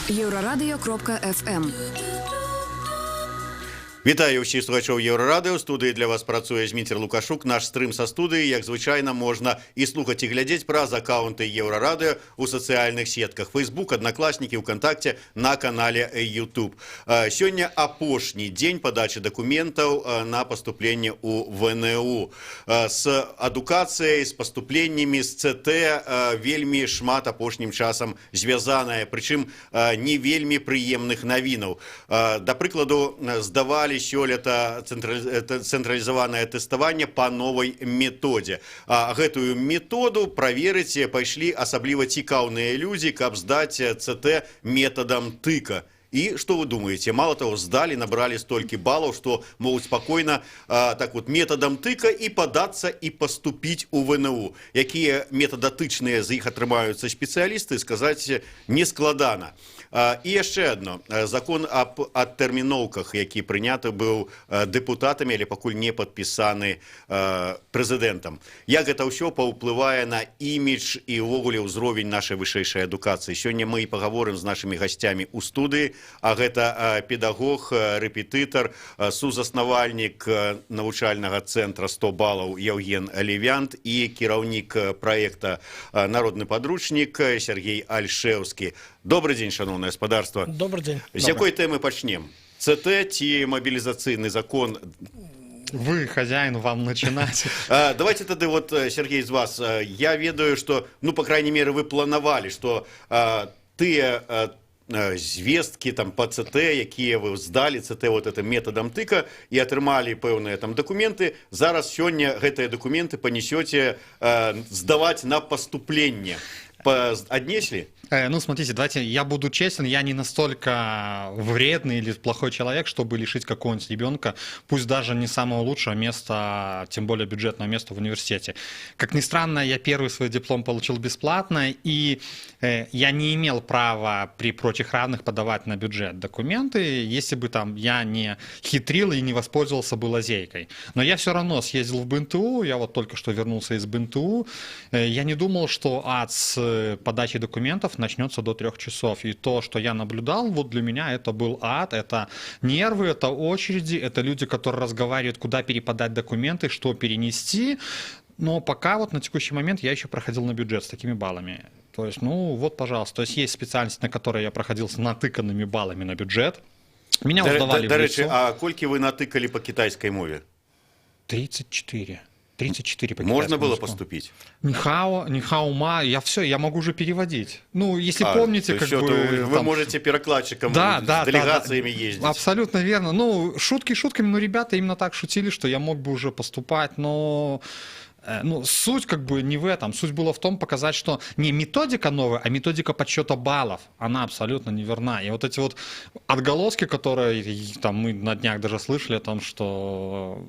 Єврорадіо.ФМ. Вітаю всіх слухачів Єврорадіо. В студії для вас працює Змітер Лукашук. Наш стрим со студії, як звичайно, можна і слухати, і глядіти праз аккаунти Єврорадіо у соціальних сетках. Фейсбук, Одноклассники, ВКонтакте, на каналі Ютуб. Сьогодні апошній день подачі документів на поступлення у ВНУ. З адукацією, з поступленнями, з ЦТ вельми шмат апошнім часом зв'язане, причому не вельми приємних новинів. До прикладу, здавали сёлета цэнтралізаванае тэставанне па новай методзе. Гэтую методу праверыць пайшлі асабліва цікаўныя людзі, каб здаць ЦТ метадам тыка. И что вы думаете? Мало того, сдали, набрали столько баллов, что могут спокойно так вот методом тыка и податься, и поступить у ВНУ. Какие методотычные за их отрымаются специалисты, сказать не складано. І яшчэ одно. Закон об адтэрміноўках, які прыняты быў дэпутатамі, але пакуль не падпісаны прэзідэнтам. Як гэта ўсё паўплывае на імідж і ўвогуле ўзровень нашай вышэйшай адукацыі. Сёння мы і пагаворым з нашымі гасцямі ў студыі, а гэта педагог, рэпетытар, сузаснавальнік навучальнага цэнтра 100 балаў Яўген Левянт і кіраўнік праекта «Народны падручнік» Сергей Альшэўскі. Добрый день, шановное господарство. Добрый день. С какой темы почнем? ЦТ, мобилизационный закон? Вы, хозяин, вам начинать. Давайте тогда вот, Сергей, из вас. Я ведаю, что, ну, по крайней мере, вы планировали, что ты... звесткі там по ЦТ, якія вы здалі ЦТ вот этим методом тыка і атрымалі пэўныя там документы. Зараз сёння гэтыя документы панесете здаваць на поступленне. Отнесли? Ну, смотрите, давайте, я буду честен, я не настолько вредный или плохой человек, чтобы лишить какого-нибудь ребенка, пусть даже не самого лучшего места, тем более бюджетного места в университете. Как ни странно, я первый свой диплом получил бесплатно, и я не имел права при прочих равных подавать на бюджет документы, если бы там я не хитрил и не воспользовался бы лазейкой. Но я все равно съездил в БНТУ, я вот только что вернулся из БНТУ, я не думал, что ад с подачей документов начнется до 3 часов. И то, что я наблюдал, вот для меня это был ад, это нервы, это очереди, это люди, которые разговаривают, куда переподать документы, что перенести. Но пока вот на текущий момент я еще проходил на бюджет с такими баллами. То есть, ну вот, пожалуйста, то есть есть специальность, на которой я проходил с натыканными баллами на бюджет. Меня узнавали в лицо. А кольки вы натыкали по китайской мове? 34 по Можно было поступить? Нихао ма, я могу уже переводить. Ну, если помните, как бы... Вы можете перекладчиком с делегациями ездить. Абсолютно верно. Ну, шутки шутками, но ребята именно так шутили, что я мог бы уже поступать, но... Ну, суть как бы не в этом. Суть была в том показать, что не методика новая, а методика подсчета баллов. Она абсолютно неверна. И вот эти вот отголоски, которые там мы на днях даже слышали о том, что...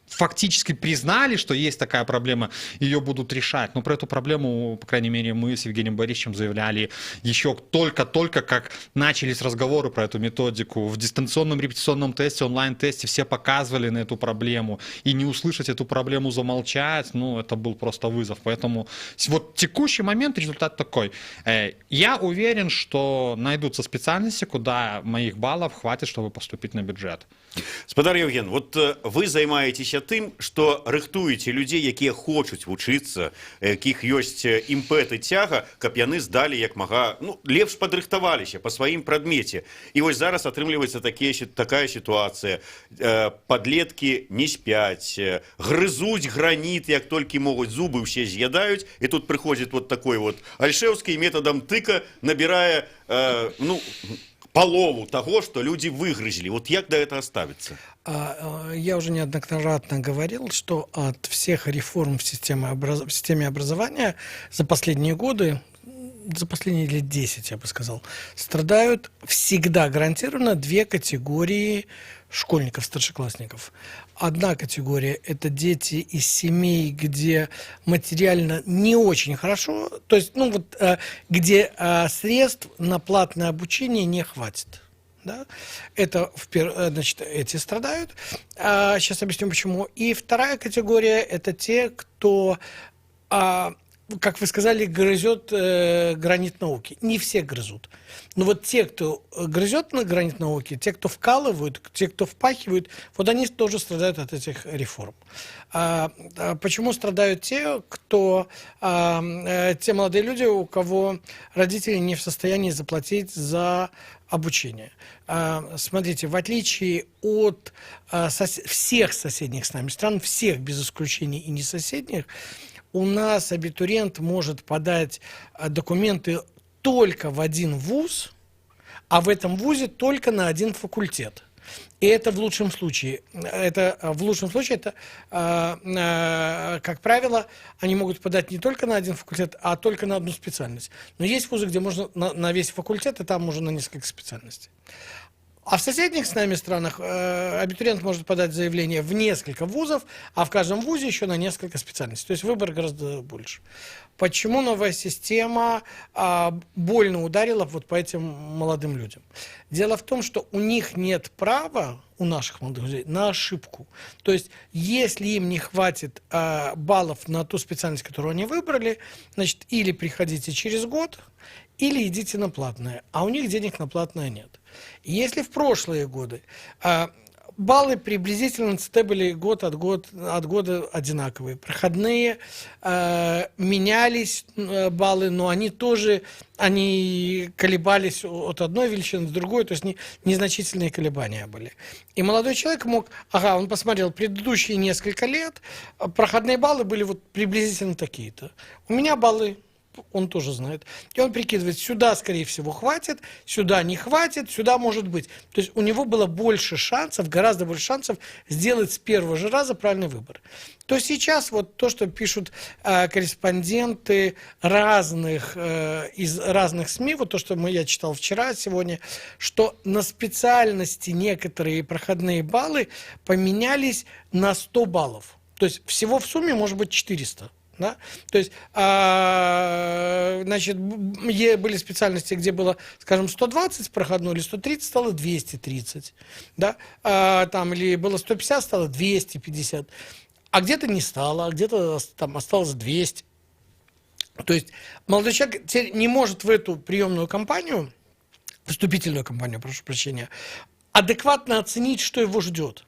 фактически признали, что есть такая проблема, ее будут решать. Но про эту проблему, по крайней мере, мы с Евгением Борисовичем заявляли еще только-только, как начались разговоры про эту методику. В дистанционном репетиционном тесте, онлайн-тесте все показывали на эту проблему. И не услышать эту проблему, замолчать, ну, это был просто вызов. Поэтому вот текущий момент результат такой. Я уверен, что найдутся специальности, куда моих баллов хватит, чтобы поступить на бюджет. Спадар Евген, вот вы займаецеся тым, што рыхтуеце людзей, якія хочуць вучыцца, якіх ёсць імпэт і цяга, каб яны здалі як мага, ну, лепш падрыхтаваліся па сваім прадмеце. І вось зараз атрымліваецца такая сітуацыя. Падлеткі не спяць, грызуць граніт, як толькі могуць, зубы ўсе з'ядаюць, і тут прыходзіць вот такой вот Альшэўскі методам тыка набірае, ну, полову того, что люди выгрызли. Вот как до этого ставится? Я уже неоднократно говорил, что от всех реформ в системе образования за последние годы, за последние лет 10, я бы сказал, страдают всегда гарантированно 2 категории школьников, старшеклассников. Одна категория – это дети из семей, где материально не очень хорошо, то есть, ну, вот, где средств на платное обучение не хватит. Да? Это, значит, эти страдают. Сейчас объясню, почему. И вторая категория – это те, кто как вы сказали, грызет гранит науки. Не все грызут. Но вот те, кто грызет на гранит науки, те, кто вкалывают, те, кто впахивают, вот они тоже страдают от этих реформ. Почему страдают те, те молодые люди, у кого родители не в состоянии заплатить за обучение? Смотрите, в отличие от всех соседних с нами стран, всех без исключения и не соседних, у нас абитуриент может подать документы только в один вуз, а в этом вузе только на один факультет. И это в лучшем случае. Как правило, они могут подать не только на один факультет, а только на одну специальность. Но есть вузы, где можно на весь факультет, и там можно на несколько специальностей. А в соседних с нами странах абитуриент может подать заявление в несколько вузов, а в каждом вузе еще на несколько специальностей. То есть выбор гораздо больше. Почему новая система больно ударила вот по этим молодым людям? Дело в том, что у них нет права, у наших молодых людей, на ошибку. То есть если им не хватит баллов на ту специальность, которую они выбрали, значит, или приходите через год, или идите на платное. А у них денег на платное нет. И если в прошлые годы баллы приблизительно на ЦТ были год от года одинаковые. Проходные менялись баллы, но они колебались от одной величины к другой, то есть незначительные колебания были. И молодой человек он посмотрел предыдущие несколько лет, проходные баллы были вот приблизительно такие-то. У меня баллы, он тоже знает. И он прикидывает, сюда, скорее всего, хватит, сюда не хватит, сюда может быть. То есть у него было больше шансов, гораздо больше шансов сделать с первого же раза правильный выбор. То сейчас вот то, что пишут корреспонденты из разных СМИ, вот то, что я читал вчера, сегодня, что на специальности некоторые проходные баллы поменялись на 100 баллов. То есть всего в сумме может быть 400. Да? То есть, значит, были специальности, где было, скажем, 120 проходной, или 130 стало 230, да? Или было 150, стало 250, а где-то не стало, а где-то там осталось 200. То есть молодой человек теперь не может в эту приемную кампанию, вступительную кампанию, прошу прощения, адекватно оценить, что его ждет.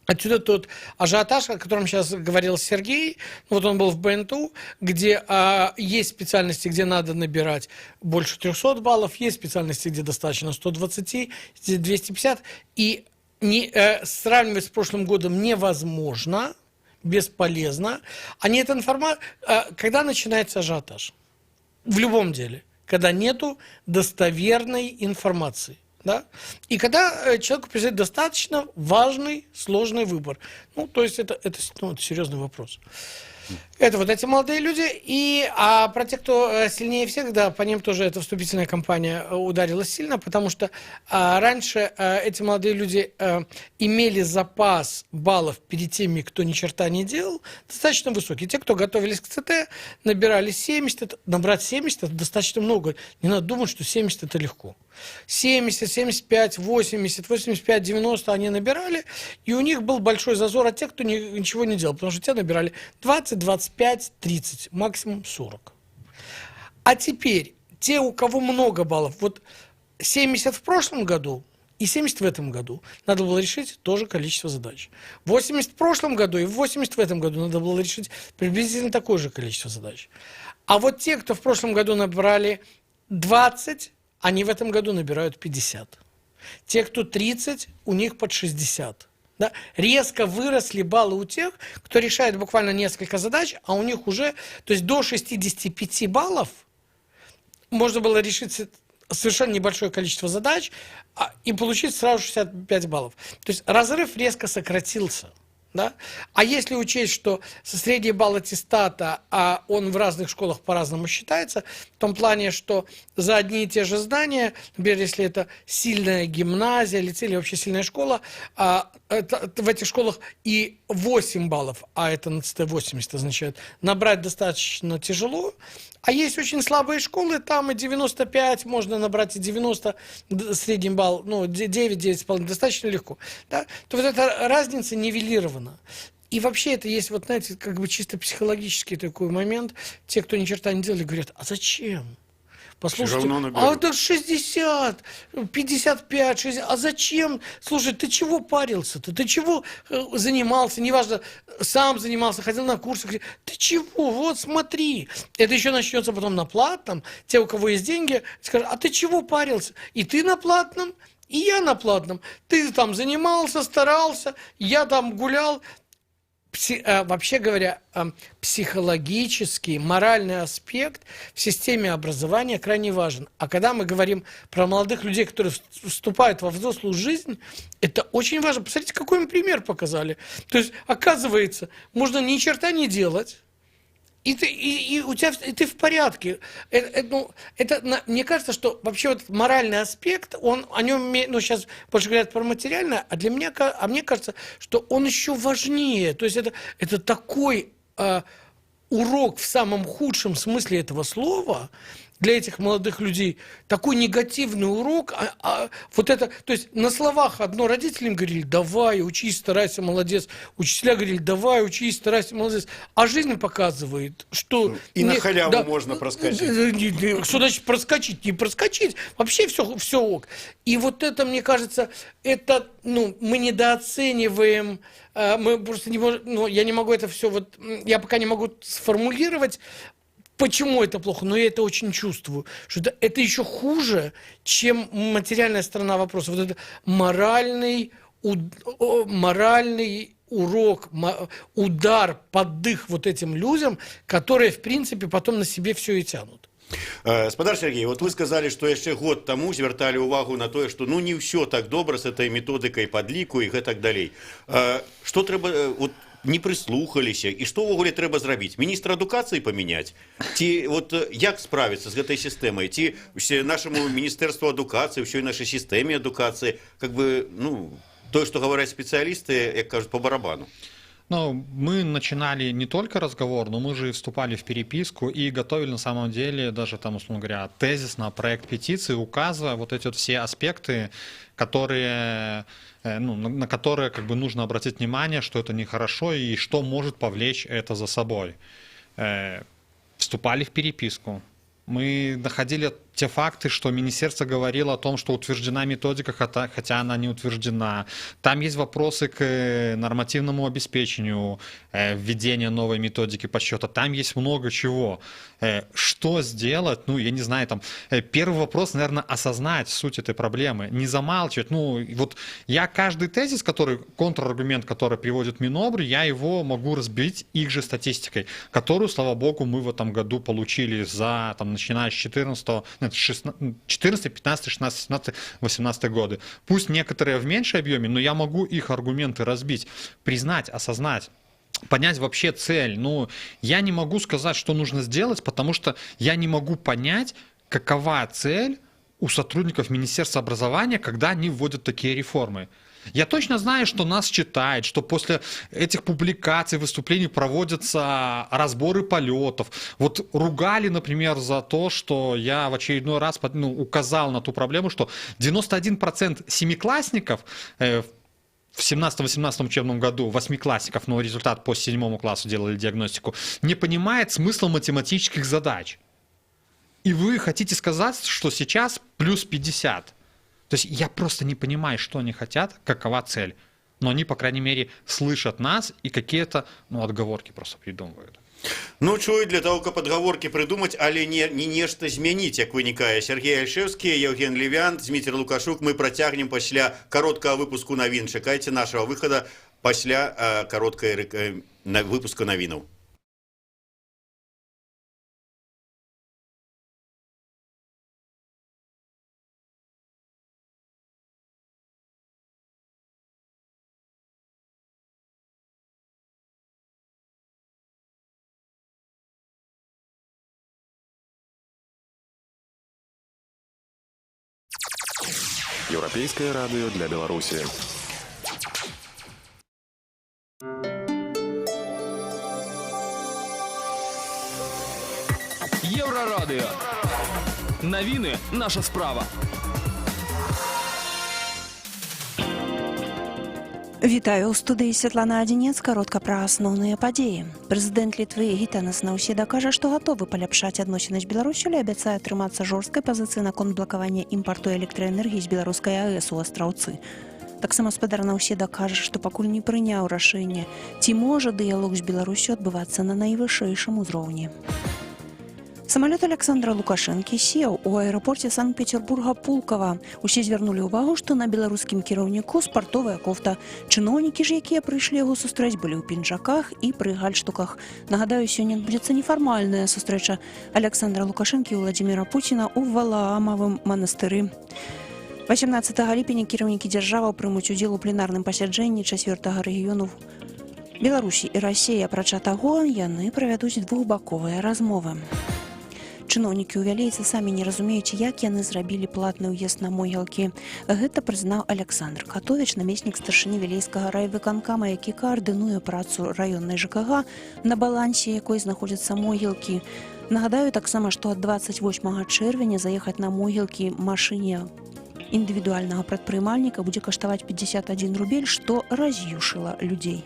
Отсюда тот ажиотаж, о котором сейчас говорил Сергей, вот он был в БНТУ, где есть специальности, где надо набирать больше 300 баллов, есть специальности, где достаточно 120, 250, и сравнивать с прошлым годом невозможно, бесполезно. А нет информации, когда начинается ажиотаж? В любом деле, когда нету достоверной информации. Да? И когда человеку предстоит достаточно важный, сложный выбор. То есть это серьезный вопрос. Это вот эти молодые люди. А про тех, кто сильнее всех, да, по ним тоже эта вступительная кампания ударила сильно, потому что раньше эти молодые люди имели запас баллов перед теми, кто ни черта не делал, достаточно высокий. Те, кто готовились к ЦТ, набирали 70. Набрать 70 – это достаточно много. Не надо думать, что 70 – это легко. 70, 75, 80, 85, 90 они набирали, и у них был большой зазор от тех, кто ничего не делал, потому что те набирали 20, 25, 30, максимум 40. А теперь те, у кого много баллов, вот 70 в прошлом году и 70 в этом году, надо было решить тоже количество задач. 80 в прошлом году и 80 в этом году надо было решить приблизительно такое же количество задач. А вот те, кто в прошлом году набрали 20, они в этом году набирают 50. Те, кто 30, у них под 60. Да? Резко выросли баллы у тех, кто решает буквально несколько задач, а у них уже, то есть до 65 баллов можно было решить совершенно небольшое количество задач и получить сразу 65 баллов. То есть разрыв резко сократился. Да? А если учесть, что средний балл аттестата, он в разных школах по-разному считается, в том плане, что за одни и те же знания, например, если это сильная гимназия, лицей или вообще сильная школа, в этих школах и 8 баллов, а это на ЦТ 80 означает, набрать достаточно тяжело. А есть очень слабые школы, там и 95, можно набрать и 90, средний балл, 9, 9,5, достаточно легко. Да? То вот эта разница нивелирована. И вообще это есть, вот знаете, как бы чисто психологический такой момент. Те, кто ни черта не делали, говорят, а зачем? Послушайте, равно наберут. это 60, 55, 60, а зачем? Слушай, ты чего парился-то? Ты чего занимался? Неважно, сам занимался, ходил на курсы. Ты чего? Вот смотри. Это еще начнется потом на платном. Те, у кого есть деньги, скажут, а ты чего парился? И ты на платном, и я на платном. Ты там занимался, старался, я там гулял. Вообще говоря, психологический, моральный аспект в системе образования крайне важен. А когда мы говорим про молодых людей, которые вступают во взрослую жизнь, это очень важно. Посмотрите, какой мы пример показали. То есть, оказывается, можно ни черта не делать, и ты в порядке. Мне кажется, что вообще вот моральный аспект, о нем, сейчас больше говорят про материальное, мне кажется, что он еще важнее. То есть это такой урок в самом худшем смысле этого слова для этих молодых людей, такой негативный урок. Вот это, то есть на словах одно родители им говорили, давай, учись, старайся, молодец. Учителя говорили, давай, учись, старайся, молодец. А жизнь показывает, что... И на халяву можно проскочить. Что значит проскочить? Не проскочить. Вообще все ок. И вот это, мне кажется, это, мы недооцениваем, мы просто не можем, я не могу это все, я пока не могу сформулировать, почему это плохо, но я это очень чувствую, что это еще хуже, чем материальная сторона вопроса. Вот это моральный урок, удар под дых вот этим людям, которые, в принципе, потом на себе все и тянут. Спадар Сергей, вот вы сказали, что яшчэ год таму звярталі ўвагу на тое, што не ўсё так добра з этой методыкай падліку і гэтак далей. Што трэба, не прыслухаліся, і што ўвогуле трэба зрабіць? Міністра адукацыі памяняць? Ці як справіцца з гэтай сістэмай? Ці нашаму міністэрству адукацыі, ўсёй нашай сістэме адукацыі, тое, што гавораць спецыялісты, як кажуць, по барабану? Мы начинали не только разговор, но мы же вступали в переписку и готовили на самом деле даже там, условно говоря, тезисно проект петиции, указывая вот эти все аспекты, которые, на которые как бы нужно обратить внимание, что это нехорошо и что может повлечь это за собой. Вступали в переписку. Мы находили те факты, что министерство говорило о том, что утверждена методика, хотя она не утверждена. Там есть вопросы к нормативному обеспечению введения новой методики подсчета. Там есть много чего. Что сделать? Я не знаю, первый вопрос, наверное, осознать суть этой проблемы, не замалчивать. Я каждый тезис, контраргумент, который приводит Минобр, я его могу разбить их же статистикой, которую, слава богу, мы в этом году получили начиная с 14, 15, 16, 17, 18 годы. Пусть некоторые в меньшем объеме, но я могу их аргументы разбить, признать, осознать, понять вообще цель. Я не могу сказать, что нужно сделать, потому что я не могу понять, какова цель у сотрудников Министерства образования, когда они вводят такие реформы. Я точно знаю, что нас читают, что после этих публикаций, выступлений проводятся разборы полетов. Ругали, например, за то, что я в очередной раз указал на ту проблему, что 91% семиклассников в 17-18 учебном году, восьмиклассников, но результат по 7 классу делали диагностику, не понимает смысла математических задач. И вы хотите сказать, что сейчас плюс 50. То есть я просто не понимаю, что они хотят, какова цель. Но они, по крайней мере, слышат нас и какие-то отговорки просто придумывают. Чую, для того, каб адгаворкі прыдумаць, але не нешта змяніць, як вынікае. Сергей Альшевскі, Евген Левян, Дмитрий Лукашук. Мы працягнем пасля кароткага выпуску навін. Чакайце нашага выхада пасля кароткай выпуска навінаў. Еўрапейскае радыё для Беларусі. Еўрарадыё. Навіны наша справа. Вітаю, у студыі Святлана Адзінец, каротка пра асноўныя падзеі. Прэзідэнт Літвы Гітанас Наўседа кажа, што гатовы паляпшаць адносіны з Беларусю, але абяцае трымацца жорсткай пазіцыі наконт блакавання імпарту электраэнергіі з беларускай АЭС у Астраўцы. Таксама спадар Наўседа кажа, што пакуль не прыняў рашэнне, ці можа дыялог з Беларусю адбывацца на найвышэйшым узроўні. Самолет Александра Лукашэнкі сеў у аэрапорце Санкт-Петербурга Пулкава. Усе звярнулі ўвагу, што на беларускім кіраўніку спартовая кофта. Чыноўнікі ж, якія прыйшлі яго сустрэць, былі ў пінжаках і пры гальштуках. Нагадаю, сёння адбудзецца нефармальная сустрэча Александра Лукашэнкі і Владзіміра Пуціна ў Валаамавым манастыры. 18 ліпеня кіраўнікі дзяржаваў прымуць удзел у пленарным пасяджэнні 4-га рэгіёну Беларусі і Расіі. Апрача таго, яны правядуць двухбаковыя размовы. Чыноўнікі ў Вялейцы самі не разумеюць, як яны зрабілі платны ўезд на могілкі. Гэта прызнаў Александр Катовіч, намеснік старшыні Вілейскага райвыканкама, які каардынуе працу раённай ЖКГ, на балансе якой знаходзяцца могілкі. Нагадаю таксама, што ад 28 чэрвеня заехаць на могілкі машыне індывідуальнага прадпрымальніка будзе каштаваць 51 рубель, што раз'юшыла людзей.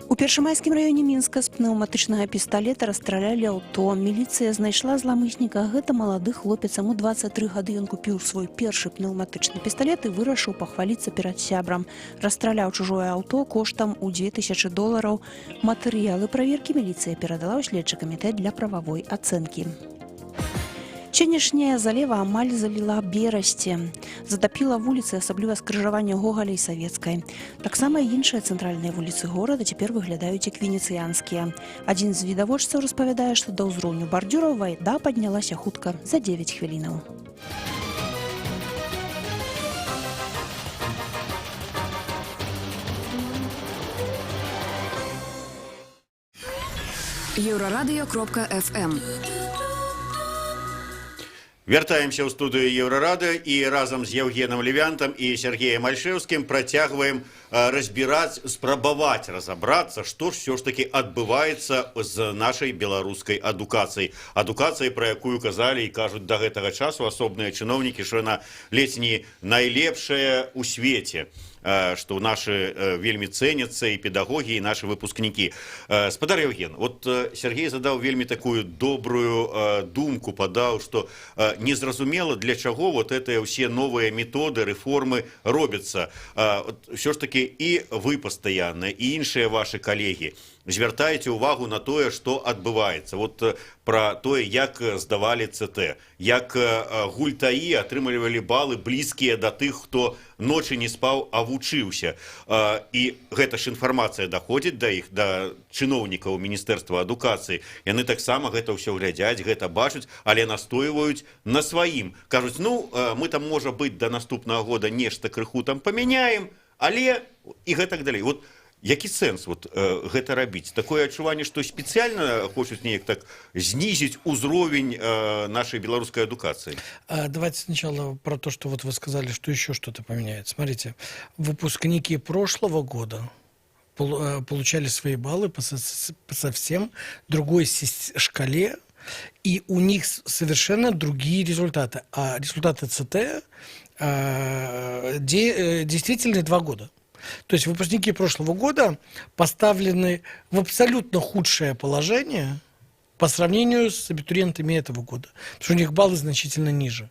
У першамайскім раёне Мінска з пнеўматычнага пісталета расстралялі аўто. Міліцыя знайшла зламысніка. Гэта малады хлопец, яму 23 гады. Ён купіў свой першы пнеўматычны пісталет і вырашыў пахваліцца перад сябрам. Расстраляў чужое аўто коштам у $2000. Матэрыялы праверкі міліцыя перадала ў следчы камітэт для прававой ацэнкі. Сённяшняя залева амаль заліла Берасці. Затапіла вуліцы, асабліва скрыжаванне Гогаля і Савецкай. Таксама і іншыя цэнтральныя вуліцы горада цяпер выглядаюць як венецыянскія. Адзін з відавочцаў распавядае, што да ўзроўню бардзюраў вада паднялася хутка за 9 хвілінаў. Еўрарадыё.фм. Вяртаемся ў студыю Еўрарадыё і разам з Евгеном Левянтам і Сергеем Альшэўскім працягваем спрабаваць разабрацца, што ж все ж таки адбываецца з нашай беларускай адукацыяй. Адукацыяй, пра якую казалі і кажуць да гэтага часу асобныя чыноўнікі, што яна ледзь не найлепшая ў свеце, што нашы вельмі цэняцца і педагогі, і нашы выпускнікі. Спадар Евген, вот Сергей задаў вельмі такую добрую думку, падаў, што незразумела, для чаго вот гэтыя ўсе новыя методы, рэформы робяцца. Все ж таки і вы пастаянна, і іншыя вашы калегі звяртаеце ўвагу на тое, што адбываецца. Вот пра тое, як здавалі ЦТ, як гультаі атрымлівалі балы блізкія да тых, хто ночы не спаў, а вучыўся. І гэта ж інфармацыя даходзіць да іх, да чыноўнікаў Міністэрства адукацыі. Яны таксама гэта ўсё глядзяць, гэта бачаць, але настойваюць на сваім. Кажуць, ну, мы там, можа быць, да наступнага года нешта крыху там памяняем, але і гэтак далей. Вот які сэнс вот гэта рабіць? Такое адчуванне, што спецыяльна хочуць неяк так знизить уровень нашей белорусской адукации? Давайте сначала про то, что вот вы сказали, что еще что-то поменяется. Смотрите, выпускники прошлого года получали свои баллы по совсем другой шкале, и у них совершенно другие результаты. А результаты ЦТ действительно 2 года. То есть выпускники прошлого года поставлены в абсолютно худшее положение по сравнению с абитуриентами этого года. Потому что у них баллы значительно ниже.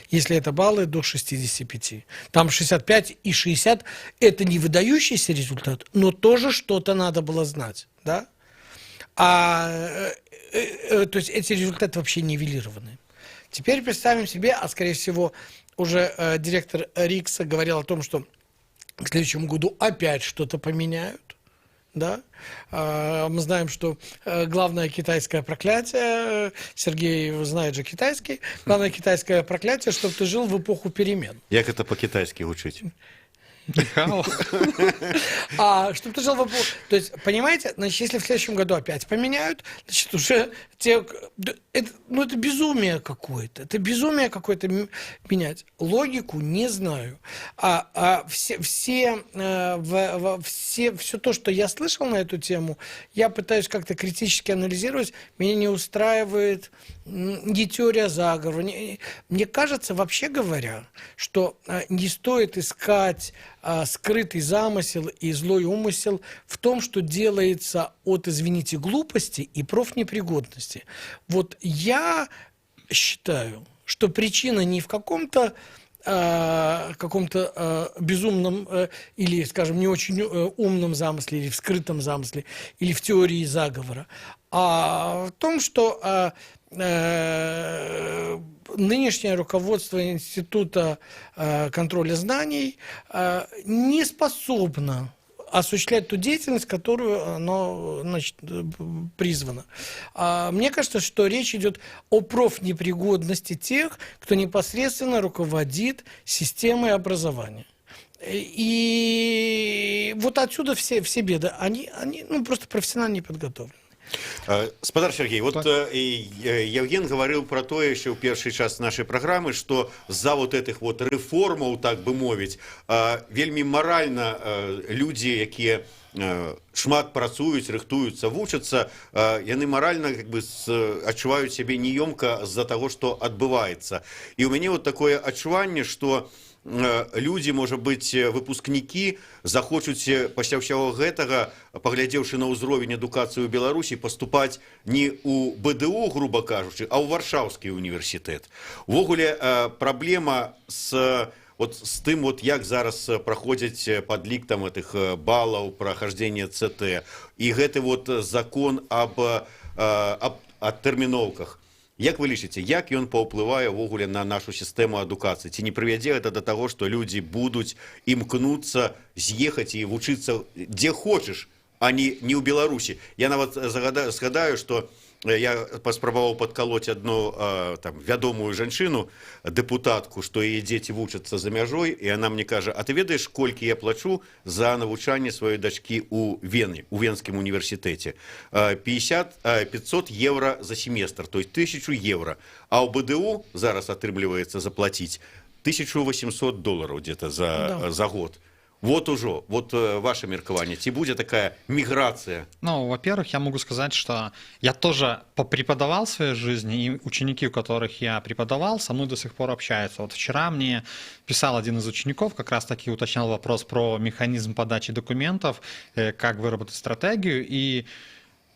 Если это баллы до 65. Там 65 и 60 – это не выдающийся результат, но тоже что-то надо было знать. Да? То есть эти результаты вообще нивелированы. Теперь представим себе, а скорее всего уже директор РИКСа говорил о том, что к следующему году опять что-то поменяют. Да? Мы знаем, что главное китайское проклятие, Сергей знает же китайский, главное китайское проклятие, чтобы ты жил в эпоху перемен. Як это по-китайски учить? Чтобы ты жил в эпоху... То есть, понимаете, значит, если в следующем году опять поменяют, значит, уже это безумие какое-то. Это безумие какое-то менять. Логику не знаю. Все то, что я слышал на эту тему, я пытаюсь как-то критически анализировать. Меня не устраивает не теория заговора. Мне кажется, вообще говоря, что не стоит искать скрытый замысел и злой умысел в том, что делается от, извините, глупости и профнепригодности. Вот я считаю, что причина не в каком-то безумном или, скажем, не очень умном замысле, или в скрытом замысле, или в теории заговора, а в том, что нынешнее руководство Института контроля знаний не способно осуществлять ту деятельность, которую оно, значит, призвано. Мне кажется, что речь идет о профнепригодности тех, кто непосредственно руководит системой образования. И вот отсюда все беды. Они просто профессионально не подготовлены. Спадар Сергей, вот Евген говорил про то еще в первый час нашей программы, что за вот этих вот реформаў, так бы мовіць, вельмі маральна люди, якія шмат працуюць, рыхтуюцца, вучацца, яны маральна как бы адчуваюць сябе неёмка з-за таго, што адбываецца. І ў мяне вот такое адчуванне, што людзі, можа быць, выпускнікі захочуць пасля ўсяго гэтага, паглядзеўшы на ўзровень адукацыі ў Беларусі, паступаць не ў БДУ, груба кажучы, а ў Варшаўскі універсітэт. Увогуле, праблема з тым, як зараз праходзяць падлік там этих балаў прахаждзення ЦТ і гэты вот закон аб адтэрміноўках. Як вы лічыце, як ён паўплывае ўвогуле на нашу сістэму адукацыі? Ці не прывядзе гэта да таго, што людзі будуць імкнуцца з'ехаць і вучыцца дзе хочаш, а не ў Беларусі? Я нават згадаю, што я паспрабаваў падкалоць одну вядомую жанчыну, дэпутатку, што яе дзеці вучацца за мяжой, і яна мне кажа: а ты ведаеш, колькі я плачу за навучанне сваёй дачкі ў Вены, у Венскім універсітэце? 500 евро за семестр, то есть 1000 евро. А ў БДУ зараз атрымліваецца заплаціць $1800 где-то за год. Вот уже, вот ваше меркование, ці будет такая миграция? Ну, во-первых, я могу сказать, что я тоже преподавал в своей жизни, и ученики, у которых я преподавал, со мной до сих пор общаются. Вот вчера мне писал один из учеников, как раз таки уточнял вопрос про механизм подачи документов, как выработать стратегию, и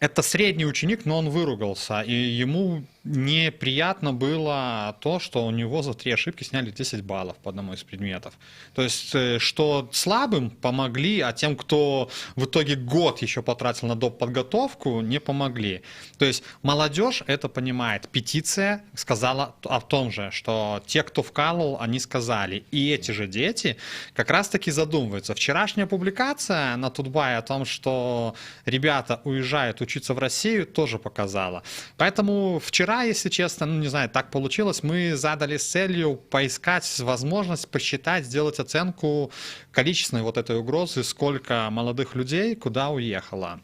это средний ученик, но он выругался, и ему неприятно было то, что у него за 3 ошибки сняли 10 баллов по одному из предметов. То есть, что слабым помогли, а тем, кто в итоге год еще потратил на доп. Подготовку, не помогли. То есть, молодежь это понимает. Петиция сказала о том же, что те, кто вкалывал, они сказали. И эти же дети как раз-таки задумываются. Вчерашняя публикация на Тутбае о том, что ребята уезжают учиться в Россию, тоже показала. Поэтому вчера, если честно, не знаю, так получилось, мы задали с целью поискать возможность посчитать, сделать оценку количественной вот этой угрозы, сколько молодых людей куда уехало.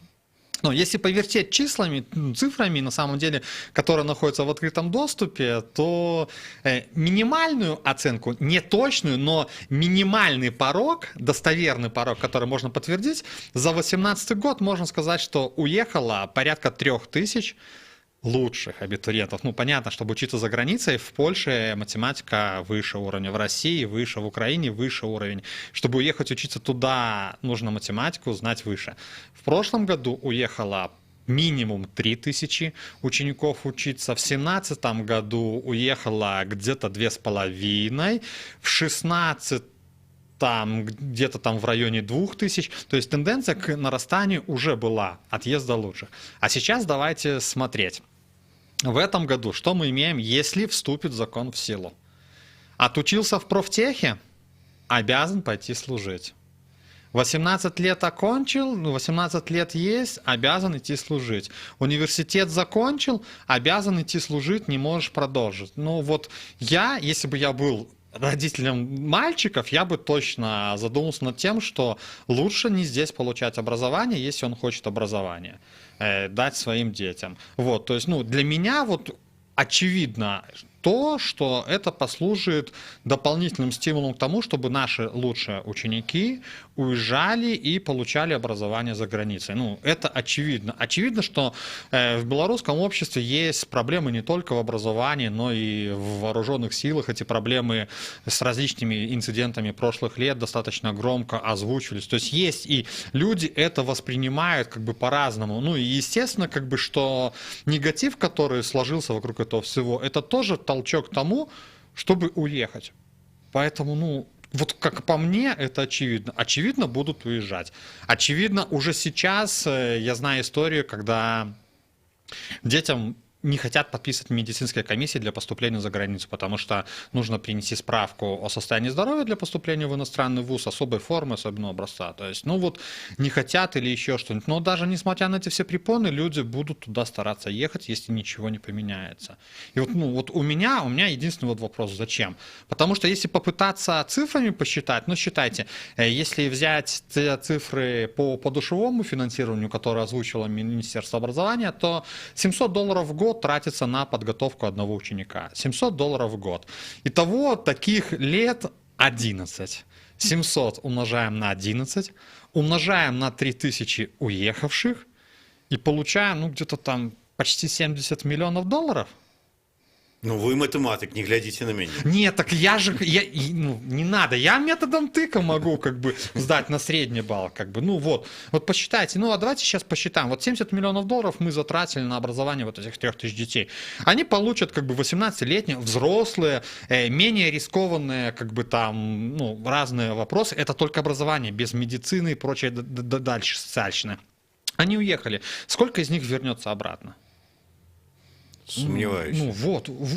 Но если повертеть числами, цифрами, на самом деле, которые находятся в открытом доступе, то минимальную оценку, не точную, но минимальный порог, достоверный порог, который можно подтвердить, за 2018 год можно сказать, что уехало порядка 3000 лучших абитуриентов. Ну, понятно, чтобы учиться за границей, в Польше математика выше уровня, в России выше, в Украине выше уровень. Чтобы уехать учиться туда, нужно математику знать выше. В прошлом году уехало минимум 3000 учеников учиться. В 2017 году уехало где-то 2500. В 2016 там где-то там в районе 2000. То есть тенденция к нарастанию уже была отъезда лучших. А сейчас давайте смотреть. В этом году что мы имеем, если вступит закон в силу? Отучился в профтехе, обязан пойти служить. 18 лет окончил, 18 лет есть, обязан идти служить. Университет закончил, обязан идти служить, не можешь продолжить. Ну вот я, если бы я был родителям мальчиков, я бы точно задумался над тем, что лучше не здесь получать образование, если он хочет образование, дать своим детям. Вот, то есть, ну, для меня вот очевидно, то, что это послужит дополнительным стимулом к тому, чтобы наши лучшие ученики уезжали и получали образование за границей. Ну, это очевидно. Очевидно, что в белорусском обществе есть проблемы не только в образовании, но и в вооруженных силах. Эти проблемы с различными инцидентами прошлых лет достаточно громко озвучивались. То есть и люди это воспринимают как бы по-разному. Ну и естественно, как бы, что негатив, который сложился вокруг этого всего, это тоже толчок к тому, чтобы уехать. Поэтому, ну, вот как по мне, это очевидно. Очевидно, будут уезжать. Очевидно, уже сейчас я знаю историю, когда детям не хотят подписывать медицинские комиссии для поступления за границу, потому что нужно принести справку о состоянии здоровья для поступления в иностранный вуз, особой формы, особенного образца. То есть, ну вот, не хотят или еще что-нибудь. Но даже несмотря на эти все препоны, люди будут туда стараться ехать, если ничего не поменяется. И вот, ну, вот у меня единственный вот вопрос, зачем? Потому что если попытаться цифрами посчитать, ну, считайте, если взять цифры по подушевому финансированию, которое озвучило Министерство образования, то $700 в год тратится на подготовку одного ученика. $700 в год. Итого таких лет 11. 700 умножаем на 11, умножаем на 3000 уехавших и получаем, ну, где-то там почти $70 миллионов. Ну, вы математик, не глядите на меня. Нет, так ну, не надо, я методом тыка могу как бы сдать на средний балл, как бы, ну вот посчитайте, ну а давайте сейчас посчитаем, вот $70 миллионов мы затратили на образование вот этих 3000 детей, они получат как бы 18-летние, взрослые, менее рискованные, как бы там, ну, разные вопросы, это только образование, без медицины и прочее дальше социальщины. Они уехали, сколько из них вернется обратно? Сомневаюсь. Ну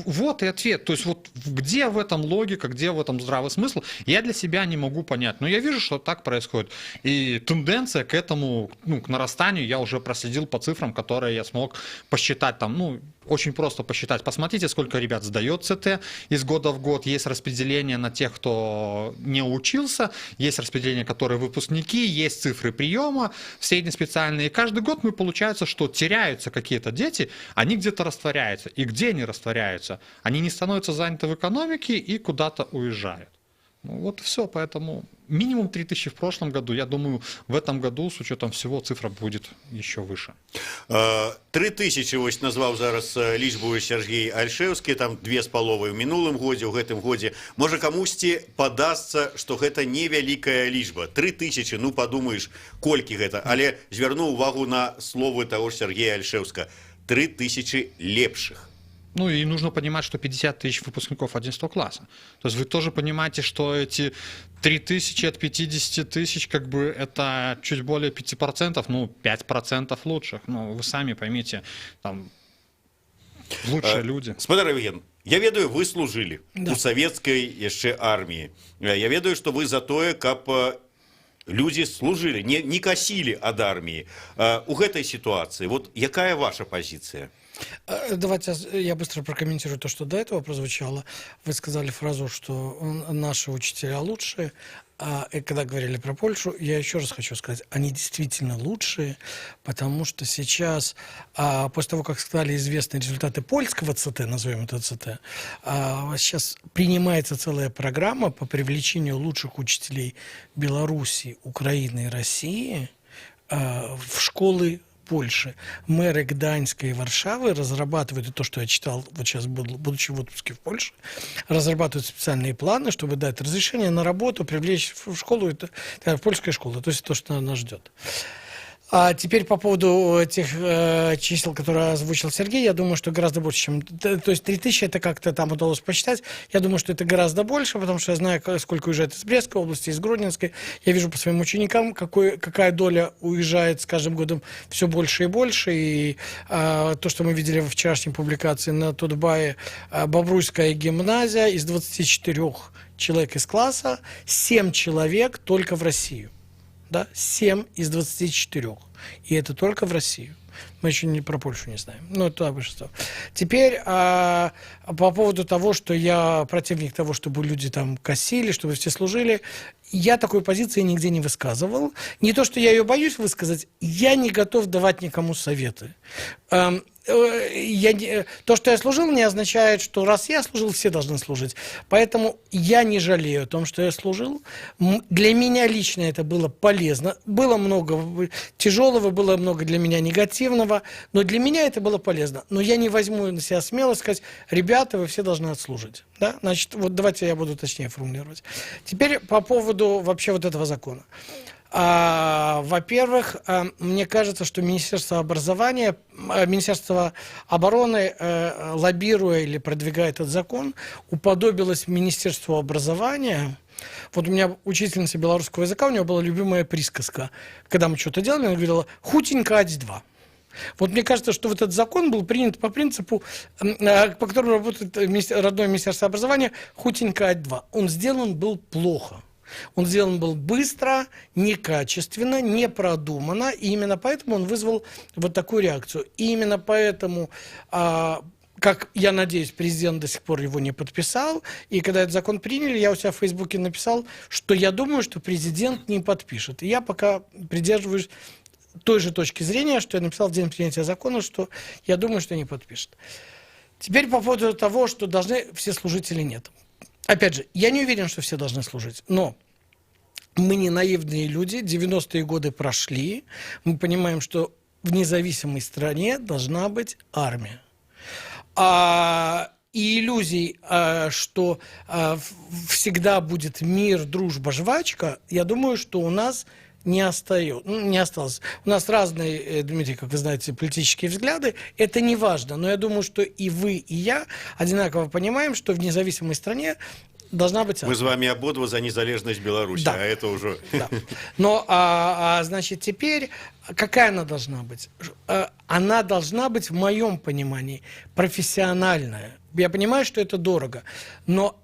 вот и ответ. То есть вот где в этом логика, где в этом здравый смысл, я для себя не могу понять. Но я вижу, что так происходит. И тенденция к этому, ну, к нарастанию я уже проследил по цифрам, которые я смог посчитать там, ну, очень просто посчитать. Посмотрите, сколько ребят сдает ЦТ из года в год. Есть распределение на тех, кто не учился, есть распределение, которые выпускники, есть цифры приема среднеспециальные. И каждый год получается, что теряются какие-то дети, они где-то растворяются. И где они растворяются? Они не становятся заняты в экономике и куда-то уезжают. Ну, вот и все. Поэтому минимум 3000 в прошлом году. Я думаю, в этом году, с учетом всего, цифра будет еще выше. 3000 ось назваў зараз лічбу Сергей Альшевскі, там 2,5 у мінулым годзе, у гэтым годзе. Можа камусьці падасца, што гэта невялікая лічба. 3000, ну падумаеш, колькі гэта. Але звярну увагу на словы таго ж Сергея Альшевска. 3000 лепших. Ну и нужно понимать, что 50 тысяч выпускников 11 класса. То есть вы тоже понимаете, что эти 3000 от 50 тысяч, как бы это чуть более 5%, ну 5% лучших. Ну вы сами поймите, там лучшие люди. Спадар Евген, я ведаю, вы служили у советской яшчэ армии. Я ведаю, что вы за тое, каб люди служили, не косили от армии. У этой ситуации, вот какая ваша позиция? Давайте я быстро прокомментирую то, что до этого прозвучало. Вы сказали фразу, что наши учителя лучшие. И когда говорили про Польшу, я еще раз хочу сказать, они действительно лучшие, потому что сейчас, после того, как стали известны результаты польского ЦТ, назовем это ЦТ, сейчас принимается целая программа по привлечению лучших учителей Беларуси, Украины и России в школы Польши. Мэры Гданьска и Варшавы разрабатывают, и то, что я читал, вот сейчас, будучи в отпуске в Польше, разрабатывают специальные планы, чтобы дать разрешение на работу, привлечь в школу, это в польскую школу, то есть то, что нас ждет. А теперь по поводу тех чисел, которые озвучил Сергей, я думаю, что гораздо больше, чем... То есть 3000 это как-то там удалось посчитать. Я думаю, что это гораздо больше, потому что я знаю, сколько уезжает из Брестской области, из Гродненской. Я вижу по своим ученикам, какая доля уезжает с каждым годом все больше и больше. И то, что мы видели во вчерашней публикации на Тутбае, Бобруйская гимназия, из 24 человек из класса, 7 человек только в Россию. Да, 7 из 24. И это только в Россию. Мы еще не про Польшу не знаем. Ну, это большинство. Теперь по поводу того, что я противник того, чтобы люди там косили, чтобы все служили. Я такой позиции нигде не высказывал. Не то, что я ее боюсь высказать, я не готов давать никому советы. то, что я служил, не означает, что раз я служил, все должны служить. Поэтому я не жалею о том, что я служил. Для меня лично это было полезно. Было много тяжелого, было много для меня негативного, но для меня это было полезно. Но я не возьму на себя смелость сказать: ребята, вы все должны отслужить. Да? Значит, вот давайте я буду точнее формулировать. Теперь по поводу вообще вот этого закона. Во-первых, мне кажется, что Министерство обороны, лоббируя или продвигая этот закон, уподобилось Министерству образования. Вот у меня учительница белорусского языка, у нее была любимая присказка. Когда мы что-то делали, она говорила: хутенько ать-два. Вот мне кажется, что вот этот закон был принят по принципу, по которому работает родное Министерство образования, хутенько ать-два. Он сделан был плохо. Он сделан был быстро, некачественно, не продуманно, и именно поэтому он вызвал вот такую реакцию. И именно поэтому, как я надеюсь, президент до сих пор его не подписал, и когда этот закон приняли, я у себя в Фейсбуке написал, что я думаю, что президент не подпишет. И я пока придерживаюсь той же точки зрения, что я написал в день принятия закона, что я думаю, что не подпишет. Теперь по поводу того, что должны все служить или нет. Опять же, я не уверен, что все должны служить, но мы не наивные люди, 90-е годы прошли, мы понимаем, что в независимой стране должна быть армия. И иллюзий, что всегда будет мир, дружба, жвачка, я думаю, что у нас не осталось. У нас разные, Дмитрий, как вы знаете, политические взгляды. Это не важно. Но я думаю, что и вы, и я одинаково понимаем, что в независимой стране должна быть армия. Мы с вами ободва за незалежность Беларуси, да. А это уже... Да. Но, значит, теперь какая она должна быть? Она должна быть, в моем понимании, профессиональная. Я понимаю, что это дорого, но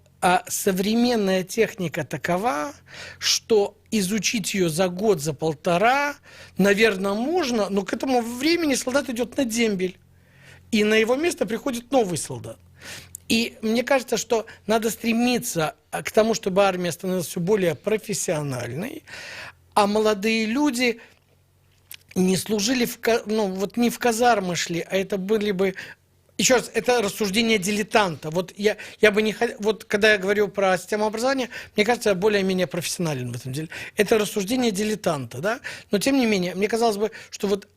современная техника такова, что изучить ее за год, за полтора, наверное, можно, но к этому времени солдат идет на дембель, и на его место приходит новый солдат. И мне кажется, что надо стремиться к тому, чтобы армия становилась все более профессиональной, а молодые люди не служили, не в казармы шли, а это были бы... Еще раз, это рассуждение дилетанта. Вот я бы не хотел... Вот когда я говорю про систему образования, мне кажется, я более-менее профессионален в этом деле. Это рассуждение дилетанта, да? Но, тем не менее, мне казалось бы, что вот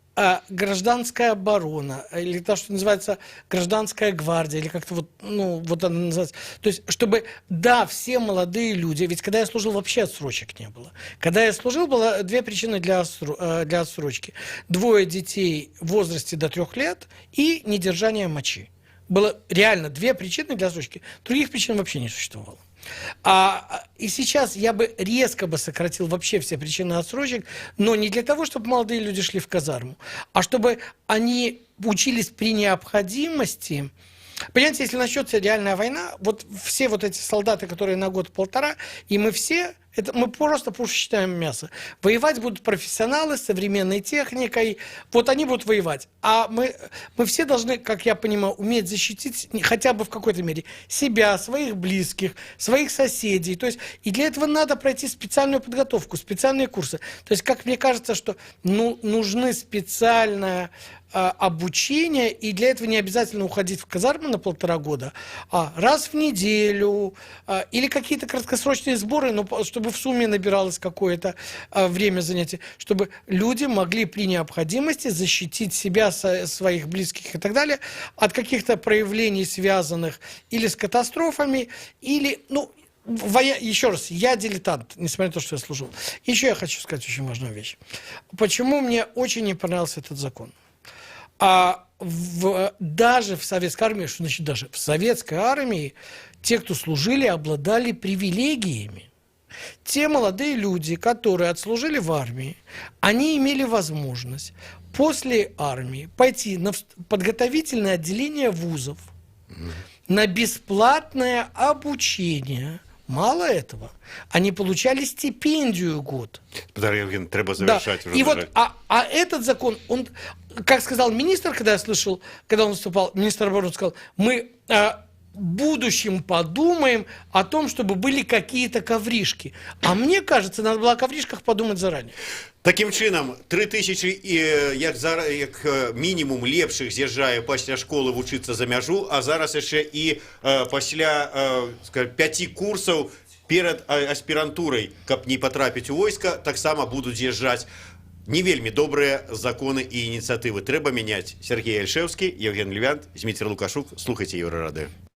гражданская оборона, или то, что называется гражданская гвардия, или как-то вот она называется. То есть, чтобы, да, все молодые люди, ведь когда я служил, вообще отсрочек не было. Когда я служил, было две причины для отсрочки. 2 детей в возрасте до 3 лет и недержание мочи. Было реально 2 причины для отсрочки. Других причин вообще не существовало. И сейчас я бы резко сократил вообще все причины отсрочек, но не для того, чтобы молодые люди шли в казарму, а чтобы они учились при необходимости. Понимаете, если начнется реальная война, вот все вот эти солдаты, которые на год-полтора, и мы все, мы просто считаем мясо. Воевать будут профессионалы с современной техникой, вот они будут воевать. А мы все должны, как я понимаю, уметь защитить хотя бы в какой-то мере себя, своих близких, своих соседей. То есть, и для этого надо пройти специальную подготовку, специальные курсы. То есть, как мне кажется, что нужны специальное обучение, и для этого не обязательно уходить в казарму на 1,5 года, а раз в неделю, или какие-то краткосрочные сборы, но чтобы в сумме набиралось какое-то время занятий, чтобы люди могли при необходимости защитить себя, своих близких и так далее от каких-то проявлений, связанных или с катастрофами, или, еще раз, я дилетант, несмотря на то, что я служил. Еще я хочу сказать очень важную вещь. Почему мне очень не понравился этот закон? Даже в советской армии, что значит даже в советской армии, те, кто служили, обладали привилегиями. Те молодые люди, которые отслужили в армии, они имели возможность после армии пойти на подготовительное отделение вузов, на бесплатное обучение. Мало этого, они получали стипендию год. Дарья Евгеньевна, треба завершать уже. И вот, этот закон, он, как сказал министр, когда я слышал, когда он выступал, министр обороны сказал, мы в будущем подумаем о том, чтобы были какие-то ковришки. А мне кажется, надо было о ковришках подумать заранее. Таким чынам 3000 як мінімум лепшых з'язджае пасля школы вучыцца за мяжу, а зараз яшчэ і пасля 5 курсаў перад аспірантурай, каб не патрапіць у войска, таксама будуць з'язджаць. Не вельмі добрыя законы і ініцыятывы трэба мяняць. Сергей Альшэўскі, Евген Левянт, Зміцер Лукашук. Слухайце Еўрарадыё.